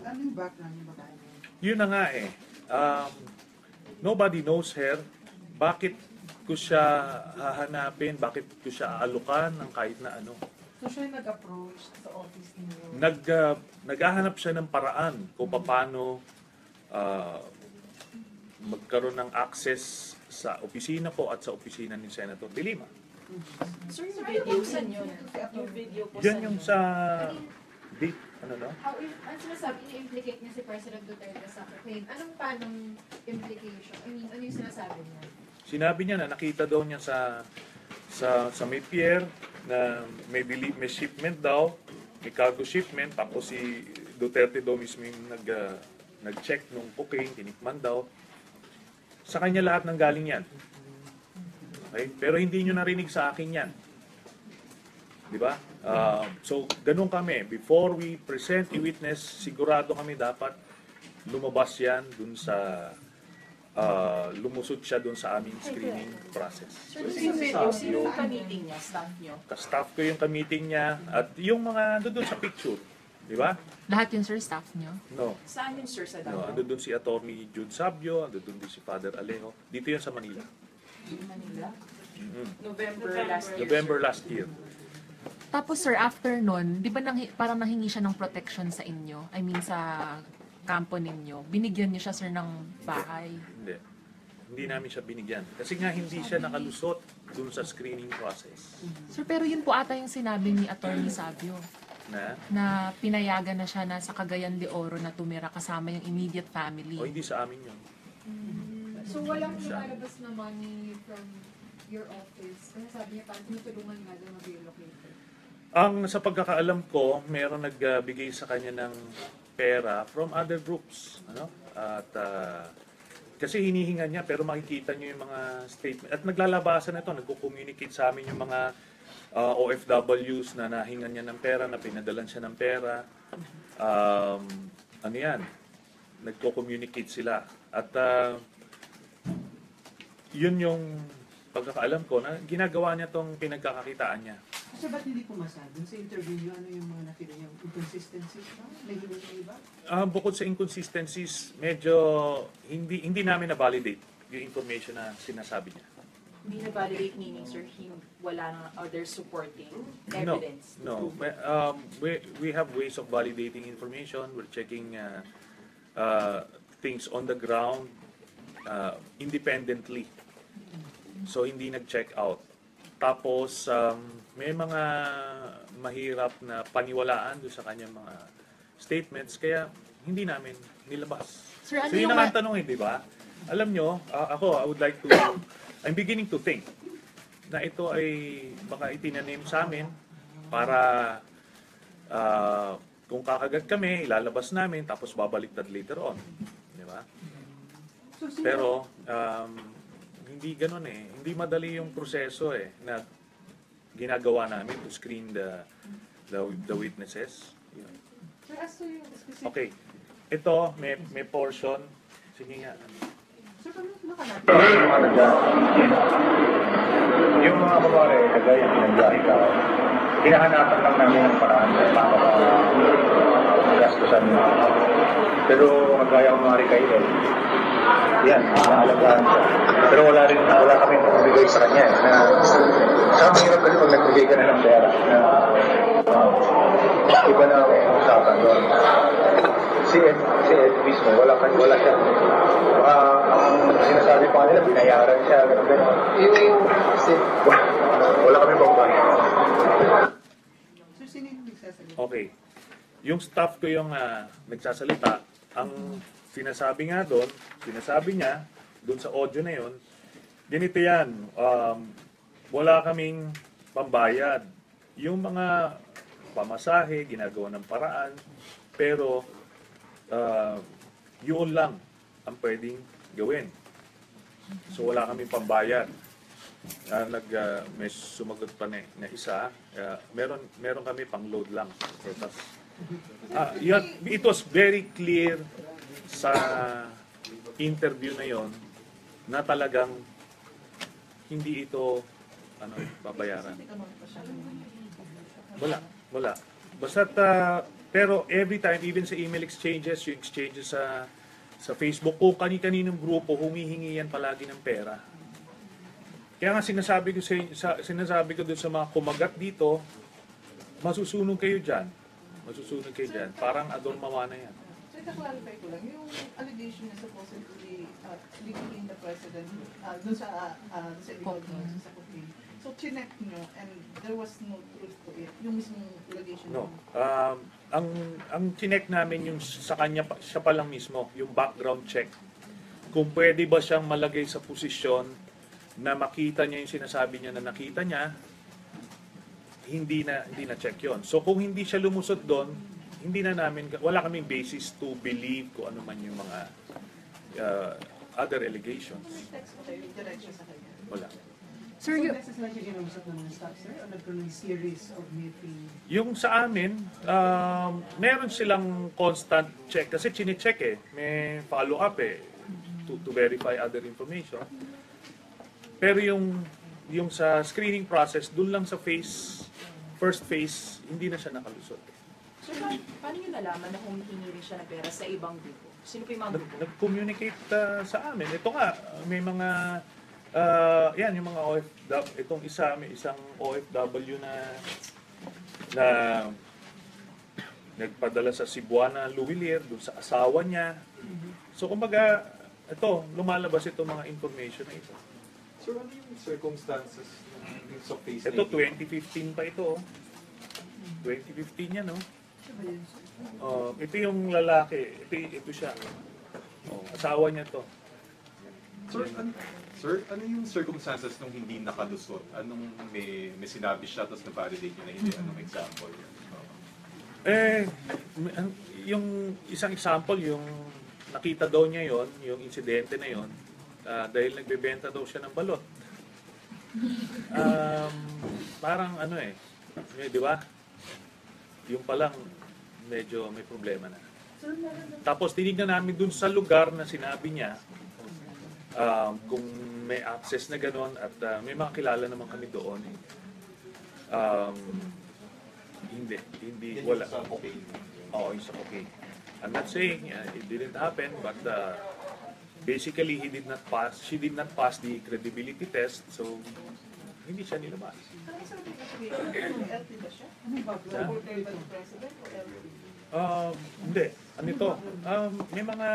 Ano yung background niya ba? Yun na nga eh. Nobody knows her. Bakit ko siya hahanapin? Bakit ko siya aalukan ng kahit na ano? So siya yung nag-approach sa office niyo? Naghahanap siya ng paraan kung paano magkaroon ng access sa opisina ko at sa opisina ni Senator De Lima. Sir, yung video sa inyo, yung video po Yan yung sa Ang sinasabi niya, implicate niya si President Duterte sa complaint. Anong panong implication? I mean, ano yung sinasabi niya? Sinabi niya na nakita daw niya sa may pier na may shipment daw, may cargo shipment, tapos si Duterte daw mismo yung nag-check nung cocaine, tinikman daw. Sa kanya lahat ng galing yan. Okay? Pero hindi nyo narinig sa akin yan. Di ba? So, ganun kami. Before we present a witness, sigurado kami dapat lumabas yan dun sa lumusod siya dun sa aming screening process. Sir, sino yung ka-meeting niya? Staff niyo? Ka-staff ko yung ka-meeting niya at yung mga doon sa picture. Di ba? Lahat yun, sir, staff niyo? No. Saan yun, sir, sa No, Davao? ando doon si Attorney Jude Sabio, ando doon din si Father Alejo. Dito yan sa Manila. Manila? Mhm. November last November last year. year. Tapos, sir, after nun, di ba parang nahingi siya ng protection sa inyo? I mean, sa kampo ninyo. Binigyan niyo siya, sir, ng bahay. Hindi. Hindi namin siya binigyan. Kasi nga hindi siya nakalusot doon sa screening process. Sir, pero yun po ata yung sinabi ni Attorney Sabio. Na pinayagan na siya na sa Cagayan de Oro na tumira kasama yung immediate family. O hindi sa amin yun. So walang lumalabas na money from your office? Kasi sabi niya parang tinutulungan nga daw mag-relocate. Ang sa pagkakaalam ko, meron nagbigay sa kanya ng pera from other groups. Ano? At kasi hinihinga niya pero makikita niyo yung mga statement. At naglalabasan na ito, nagko-communicate sa amin yung mga OFWs na nahingan niya ng pera, na pinadalan siya ng pera. Ano yan? Nagko-communicate sila. At yun yung pagkakaalam ko na ginagawa niya tong pinagkakakitaan niya. Kasi ba't hindi pumasa? Dun sa interview niyo, ano yung mga nakita niyang inconsistencies ba? Nahilig na iba? Bukod sa inconsistencies, medyo hindi namin na-validate yung information na sinasabi niya. Hindi na-validate, meaning, sir, wala na other supporting evidence? No. We have ways of validating information. We're checking things on the ground independently. So, hindi nag-check out. Tapos, may mga mahirap na paniwalaan doon sa kanyang mga statements, kaya hindi namin nilabas. Sir, ano So, yun yung ang tanong, di ba? Alam nyo, I would like to, I'm beginning to think na ito ay baka itinanim sa amin para kung kakagat kami, ilalabas namin, tapos babaliktad later on. Di ba? Pero, hindi ganun eh. Hindi madali yung proseso eh na ginagawa namin to screen the witnesses. Yun. Okay. Ito, may portion. Sige nga. Yung mga babae, kagaya ng nagbiyahe ka, hinahanapan lang namin ng paraan kung paano gastusan mo. Pero magaya kung mari kayo, yan, naalagaan siya. Pero wala kami magbigay sa kanya. Saka mahirap kasi pag nagbigay ka na ng pera. Iba na ang usapan doon. Si Ed mismo, wala siya. Ang sinasabi pa nila, binayaran siya. Wala kami pagbayan. Okay. Yung staff ko yung nagsasalita, ang sinasabi niya doon sa audio na yun, ganito yan, wala kaming pambayad. Yung mga pamasahe, ginagawa ng paraan, pero yun lang ang pwedeng gawin. So wala kaming pambayad. May sumagot pa na isa, meron kami pang load lang. Tapos It was very clear sa interview na yon na talagang hindi ito babayaran. Wala. Basta pero every time, even sa email exchanges, yung exchanges sa Facebook, kung kani-kaninong grupo, humihingi yan palagi ng pera. Kaya nga sinasabi ko dun sa mga kumagat dito, masusunog kayo dyan. Parang adormawa na yan. So, ita-clarify ko lang, yung allegation na supposedly linking the president dun sa illegal drugs sa cocaine. So, chinek nyo and there was no truth to it, yung mismong allegation? No. Ang chinek namin yung sa kanya, siya pa lang mismo, yung background check. Kung pwede ba siyang malagay sa posisyon na makita niya yung sinasabi niya na nakita niya, hindi na check yon. So kung hindi siya lumusot doon, wala kaming basis to believe kung ano man yung mga other allegations. Wala. Sir, yung necessary siya ginausap ng mga staff, sir? O nagkaroon ng series of meeting? Yung sa amin, meron silang constant check. Kasi chine-check may follow-up to verify other information. Pero yung sa screening process, dun lang sa first phase, hindi na siya nakalusot. So, paano nyo nalaman na humihingi rin siya ng pera sa ibang grupo? Sino pa yung mga grupo? Nag-communicate sa amin. Ito nga, may mga yan yung mga OFW, itong may isang OFW na nagpadala sa Cebuana Luwilier doon sa asawa niya. So kumbaga lumalabas itong mga information na ito. Sir, ano yung circumstances sa phase? Ito 2015 pa ito. 2015 yan, no? Ito yung lalaki. Ito siya. Asawa niya to. Sir, ano yung circumstances nung hindi nakalusot? Anong may sinabi siya tapos na-validate niya na hindi? Anong example? Yung isang example, yung nakita daw niya yon, yung insidente na yon, dahil nagbebenta daw siya ng balot. Parang di ba? Yung palang medyo may problema na. Tapos tinignan namin dun sa lugar na sinabi niya, kung may access na gano'n at may mga kilala naman kami doon. Hindi, wala. Oo, yung sa cocaine. I'm not saying it didn't happen, but basically she did not pass the credibility test, so hindi siya nilabas. LT ba siya? Supported by the president o LT? Hindi. Ano ito? May mga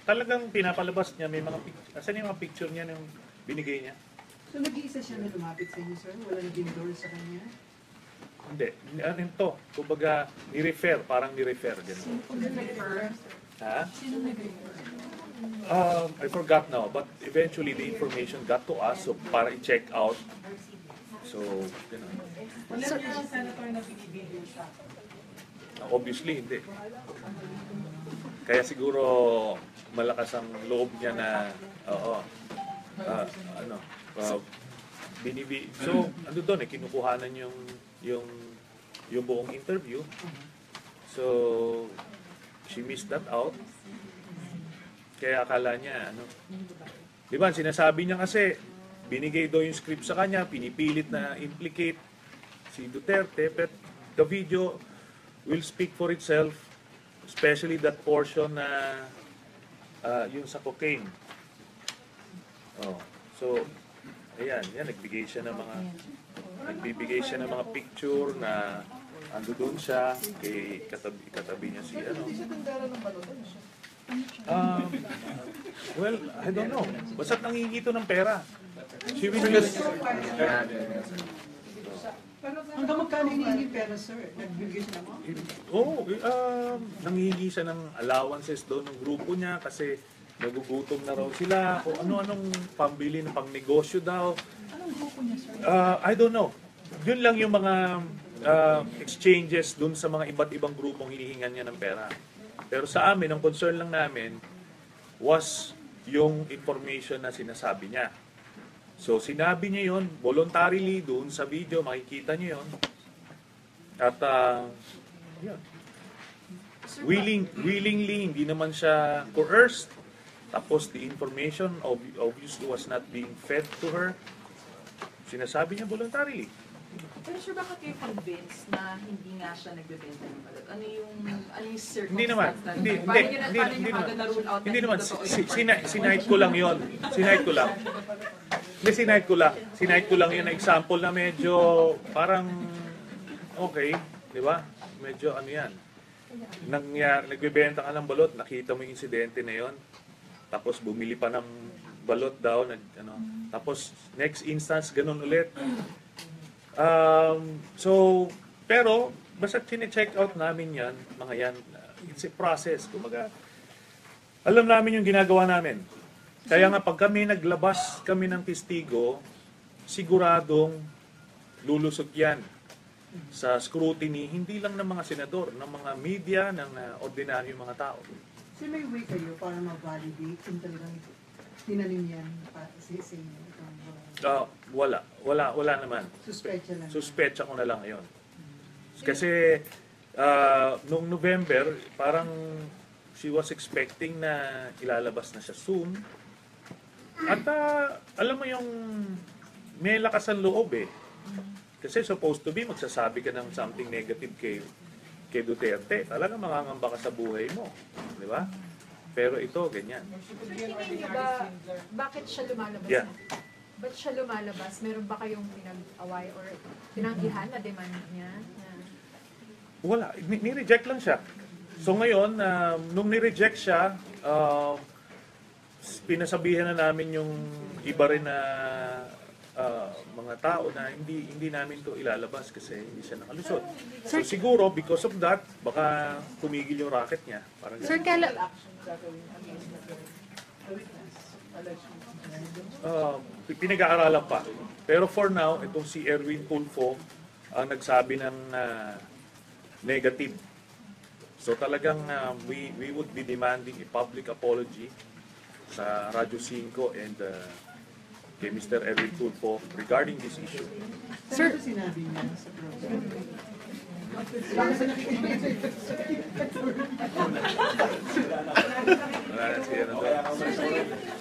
talagang pinapalabas niya, may mga asan yung mga picture niya yung binigay niya? So nag-iisa siya na lumapit sa inyo, sir? Wala nag-endorse sa kanya? Hindi. Ano ito? Kumbaga, parang ni-refer. Sino nag-refer? Ha? Sino nag-refer? I forgot now, but eventually the information got to us, so para i-check out. So, Wala niya ang senator na binibideo siya. Obviously, hindi. Kaya siguro malakas ang loob niya na, so, ano doon kinukuhanan yung buong interview. So, she missed that out. Kaya akala niya, di ba, sinasabi niya kasi, binigay daw yung script sa kanya, pinipilit na implicate si Duterte, but the video will speak for itself, especially that portion na yung sa cocaine. So, ayan, nagbibigay siya ng mga picture na ando doon siya, katabi niya si well, I don't know. Basta't nangingi ito ng pera. She will just... Hanggang magkano hinihingi pera, sir? Nagbigay siya naman? Nanghihingi siya ng allowances doon ng grupo niya kasi nagugutom na raw sila o ano-anong pambili ng pangnegosyo daw. Anong grupo niya, sir? I don't know. Yun lang yung mga exchanges doon sa mga iba't ibang grupong hinihingan niya ng pera. Pero sa amin, ang concern lang namin was yung information na sinasabi niya. So, sinabi niya yun, voluntarily, doon sa video, makikita niyo yun. At, yun. willingly, hindi naman siya coerced. Tapos the information obviously was not being fed to her. Sinasabi niya voluntarily. Pero sure, bakit kayo convinced na hindi nga siya nagbebenta ng balot? Ano yung circumstance? Hindi naman. Hindi naman. Hindi naman. Sinahit ko lang yon. Sinahit ko lang. Hindi, sinahit ko lang yun na example na medyo parang okay. Di ba? Medyo ano yan. Nagbebenta ka ng balot, nakita mo yung insidente na yon. Tapos bumili pa ng balot daw. Tapos next instance, ganun ulit. Pero, basta chine-check out namin yan, mga yan, it's a process. Kumaga, alam namin yung ginagawa namin. Kaya nga, pag kami naglabas kami ng testigo, siguradong lulusot yan sa scrutiny, hindi lang ng mga senador, ng mga media, ng ordinaryong mga tao. So may way kayo para ma-validate kung talagang tinanim yan sa inyo? Wala naman. Suspecha lang. Suspecha ko na lang ngayon. Kasi noong November, parang she was expecting na ilalabas na siya soon. At alam mo yung may lakas ang loob eh. Kasi supposed to be magsasabi ka ng something negative kay Duterte. Talagang mangangamba ka sa buhay mo. Di ba? Pero ito, ganyan. Tingin niyo ba, bakit siya lumalabas? Yeah. Ba't siya lumalabas? Meron ba kayong pinag-away or pinanggihan na demand niya? Wala. Ni-reject lang siya. So ngayon, nung ni-reject siya, pinasabihan na namin yung iba rin na mga tao na hindi namin to ilalabas kasi hindi siya nakalusot. So siguro, because of that, baka tumigil yung racket niya. Parang Sir, kailan... pinag-aaralan pa. Pero for now, itong si Erwin Tulfo ang nagsabi ng negative. So talagang we would be demanding a public apology sa Radyo 5 and kay Mr. Erwin Tulfo regarding this issue. Sir, ano sinabi niya sa program?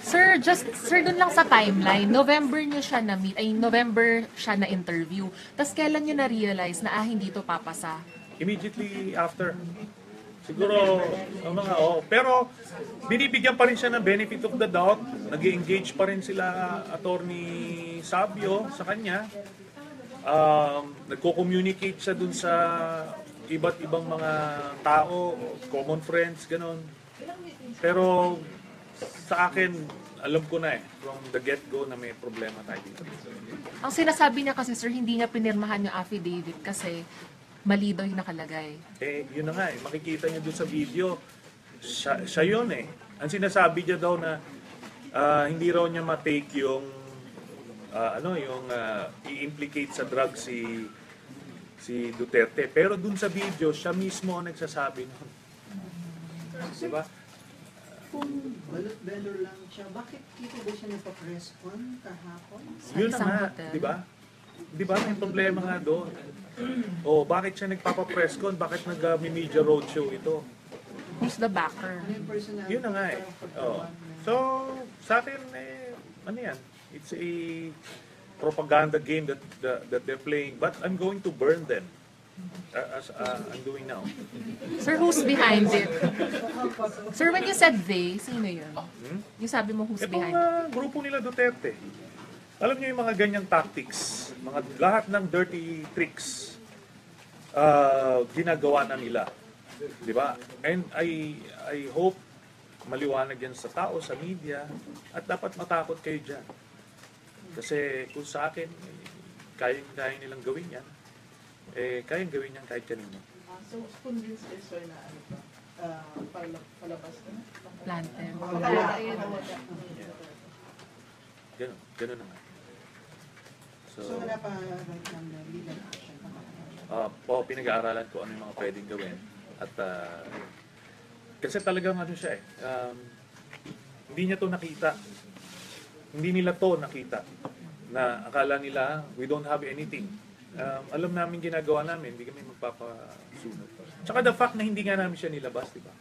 Sir, dun lang sa timeline, November siya na interview. Tapos kailan niyo na-realize na hindi to papasa? Immediately after. Siguro, pero binibigyan pa rin siya ng benefit of the doubt. Nag-engage pa rin sila Attorney Sabio sa kanya. Nagko-communicate siya dun sa iba't ibang mga tao, common friends, gano'n. Pero sa akin, alam ko na from the get-go na may problema tayo dito. Ang sinasabi niya kasi, sir, hindi niya pinirmahan yung affidavit kasi mali daw yung nakalagay. Yun na nga makikita niyo doon sa video, siya yun Ang sinasabi niya daw na hindi raw niya ma-take yung i-implicate sa drug si Duterte. Pero doon sa video, siya mismo ang nagsasabi nun. Diba? Kung balot vendor lang siya, bakit dito ba siya nagpa-press con kahapon? Yun na nga, diba? Diba may problema nga doon? Bakit siya nagpapa-press con? Bakit nag-media roadshow ito? Who's the backer? Yun na nga So, sa akin, ano yan? It's a propaganda game that they're playing. But I'm going to burn them. As I'm doing now. Sir, who's behind it? Sir, when you said they, sino yun? Yung sabi mo who's behind it? Itong grupo nila Duterte. Alam niyo yung mga ganyang tactics, lahat ng dirty tricks, ginagawa na nila. Di ba? And I hope maliwanag yan sa tao, sa media, at dapat matakot kayo dyan. Kasi kung sa akin, kaya nilang gawin yan, kayang gawin yan kahit kanino. So, convinced is sir na palabas na? Planter. Ganun naman. So wala pa right now na legal action? Pinag-aaralan ko ano yung mga pwedeng gawin. At kasi talagang siya hindi niya to nakita. Hindi nila to nakita. Na akala nila, we don't have anything. Alam namin ginagawa namin, hindi kami magpapasunod. Tsaka the fact na hindi nga namin siya nilabas, di ba?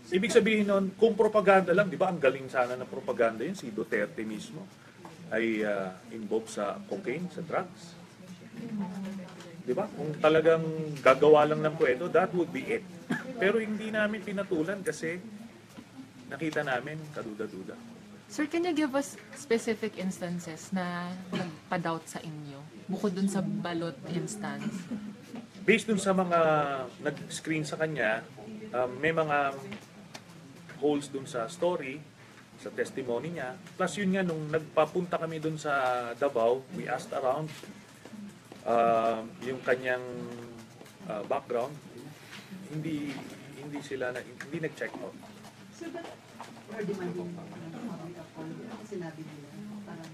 Ibig sabihin nun, kung propaganda lang, di ba, ang galing sana ng propaganda yun, si Duterte mismo ay involved sa cocaine, sa drugs. Di ba? Kung talagang gagawa lang ng kwento, that would be it. Pero hindi namin pinatulan kasi nakita namin kaduda-duda. Sir, can you give us specific instances na nagpa-doubt sa inyo? Bukod dun sa balot instance. Based dun sa mga nag-screen sa kanya, may mga holes dun sa story, sa testimony niya. Plus yun nga, nung nagpapunta kami dun sa Davao, we asked around yung kanyang background, hindi sila hindi nag-check out. So, but we're demanding public apology. Kasi sinabi nila, parang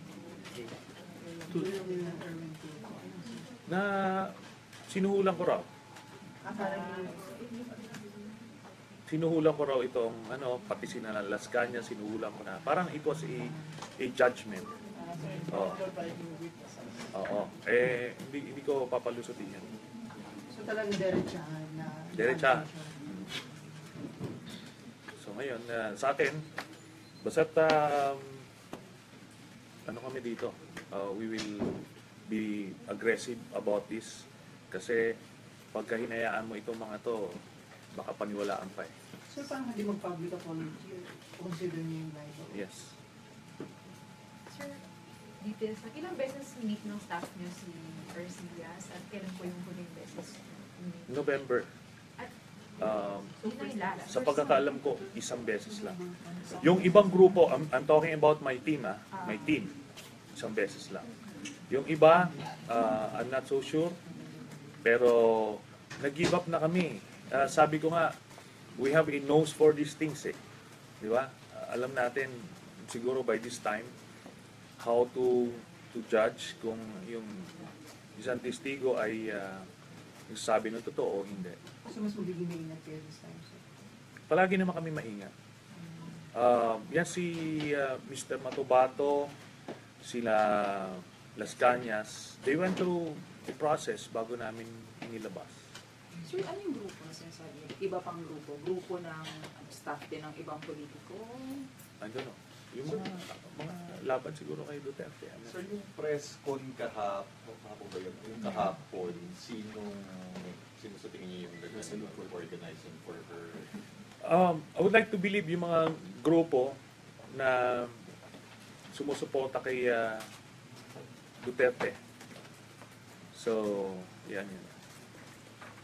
tulong nila Erwin to. Na sinuhulan ko raw. Sinuhulan ko raw itong pati sina Las Cañas, sinuhulan ko na. Parang it was a judgment. Oo. Hindi ko papalusutin yan. So talagang derechahan na... Derechahan. So ngayon, sa atin, basta't kami dito, we will be aggressive about this kasi pagka hinayaan mo itong mga to, baka paniwalaan pa eh. So parang hindi mag-public apology, consider niyo yung libel? Yes. Sir, details na ilang beses meet ng staff niyo si Arcillas at kailan po yung huling beses? November. So, Sa pagkakaalam ko, isang beses lang. Yung ibang grupo, I'm talking about my team, my team, isang beses lang. Yung iba, I'm not so sure, pero nag-give up na kami. Sabi ko nga, we have a nose for these things eh. Di ba? Alam natin, siguro by this time, how to judge kung yung isang testigo ay sabi ng totoo o hindi. So mas magiging maingat kayo this time, sir? Palagi naman kami maingat. Yan si Mr. Matubato, sila Las Cañas, they went through the process bago namin inilabas. Sir, ano yung grupo na sinasabi? Iba pang grupo? Grupo ng staff din ng ibang politiko? I don't know. Yung mga laban siguro kay Duterte. Sir, yung press con kahapon, yung kahapon, sino sa tingin niyo yung organizing for her? I would like to believe yung mga grupo na sumusuporta kay Duterte. So, yan.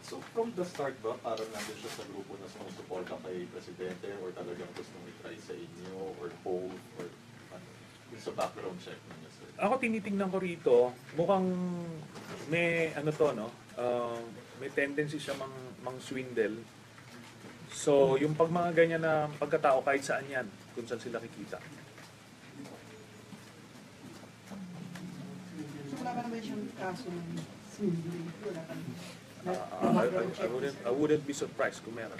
So from the start ba, parang nandun siya sa grupo na sumusuporta kay Presidente or talagang gustong i-try sa inyo or both or yung sa background check niya, sir? Ako tinitingnan ko rito, mukhang may may tendency siya mang-swindle. So, yung pag mga ganyan na pagkatao kahit saan yan, kung saan sila kikita. So wala ka naman siyang kaso ng swindling? Wala ka naman? I wouldn't be surprised kung meron.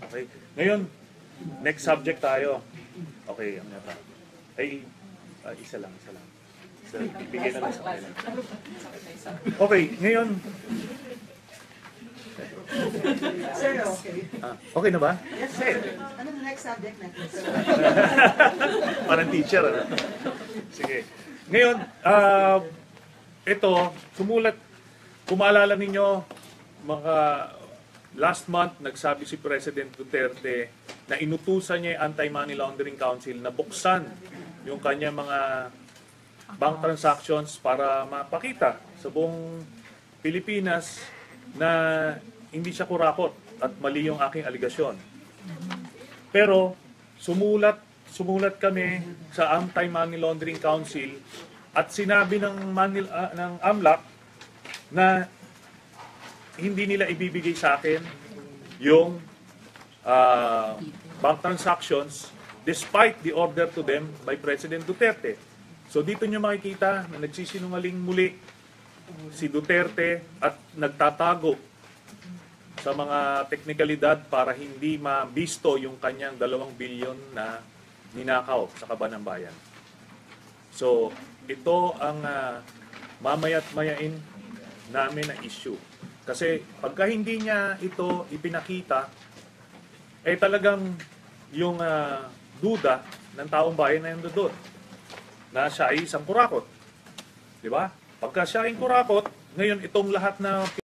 Okay. Ngayon, next subject tayo. Okay, ano na isa lang. So, ibigay na lang sa kanila. Okay, ngayon. Sir, okay. Okay na ba? Yes, sir. Ano the next subject natin, sir? Parang teacher, ano? Sige. Ngayon, ito, kung maalala ninyo, last month, nagsabi si President Duterte na inutusan niya yung Anti-Money Laundering Council na buksan yung kanya mga bank transactions para mapakita sa buong Pilipinas na hindi siya kurakot at mali yung aking aligasyon. Pero, sumulat kami sa Anti-Money Laundering Council at sinabi ng AMLAC na hindi nila ibibigay sa akin yung bank transactions despite the order to them by President Duterte. So dito nyo makikita na nagsisinungaling muli si Duterte at nagtatago sa mga teknikalidad para hindi mabisto yung kanyang 2 bilyon na ninakaw sa kaban ng bayan. So ito ang mamaya't mayain namin na issue. Kasi pagka hindi niya ito ipinakita, talagang yung duda ng taong bayan na yun doon, na siya ay isang kurakot. Di ba? Pagka siya ay kurakot, ngayon itong lahat na